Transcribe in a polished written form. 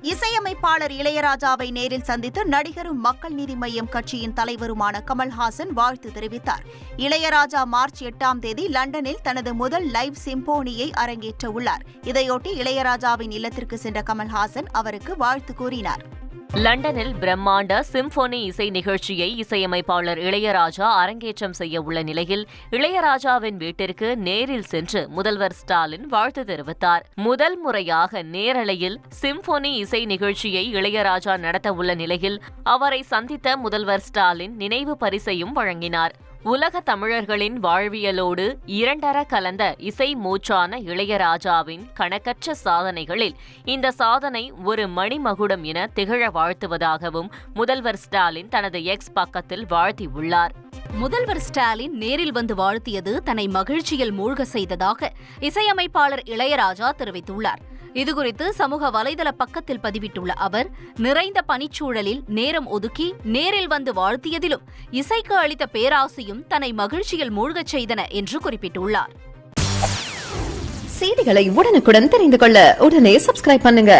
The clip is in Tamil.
இசையமைப்பாளர் இளையராஜாவை நேரில் சந்தித்து நடிகரும் மக்கள் நீதி மய்யம் கட்சியின் தலைவருமான கமல்ஹாசன் வாழ்த்து தெரிவித்தார். இளையராஜா மார்ச் 8ஆம் தேதி லண்டனில் தனது முதல் லைவ் சிம்போனியை அரங்கேற்ற உள்ளார். இதையொட்டி இளையராஜாவின் இல்லத்திற்கு சென்ற கமல்ஹாசன் அவருக்கு வாழ்த்து கூறினார். லண்டனில் பிரம்மாண்ட சிம்போனி இசை நிகழ்ச்சியை இசையமைப்பாளர் இளையராஜா அரங்கேற்றம் செய்ய உள்ள நிலையில் இளையராஜாவின் வீட்டிற்கு நேரில் சென்று முதல்வர் ஸ்டாலின் வாழ்த்து தெரிவித்தார். முதல் முறையாக நேரலையில் சிம்போனி இசை நிகழ்ச்சியை இளையராஜா நடத்த உள்ள நிலையில் அவரை சந்தித்த முதல்வர் ஸ்டாலின் நினைவு பரிசையும் வழங்கினார். உலக தமிழர்களின் வாழ்வியலோடு இரண்டர கலந்த இசை மூச்சான இளையராஜாவின் கணக்கற்ற சாதனைகளில் இந்த சாதனை ஒரு மணிமகுடம் என திகழ வாழ்த்துவதாகவும் முதல்வர் ஸ்டாலின் தனது எக்ஸ் பக்கத்தில் வாழ்த்தியுள்ளார். முதல்வர் ஸ்டாலின் நேரில் வந்து வாழ்த்தியது தன்னை மகிழ்ச்சியில் மூழ்க செய்ததாக இசையமைப்பாளர் இளையராஜா தெரிவித்துள்ளார். இதுகுறித்து சமூக வலைதள பக்கத்தில் பதிவிட்டுள்ள அவர், நிறைந்த பனிச்சூழலில் நேரம் ஒதுக்கி நேரில் வந்து வாழ்த்தியதிலும் இசைக்கு அளித்த பேராசையும் தன்னை மகிழ்ச்சியில் மூழ்கச் செய்தன என்று குறிப்பிட்டுள்ளார். செய்திகளை உடனுக்குடன் தெரிந்து கொள்ள உடனே சப்ஸ்கிரைப் பண்ணுங்க.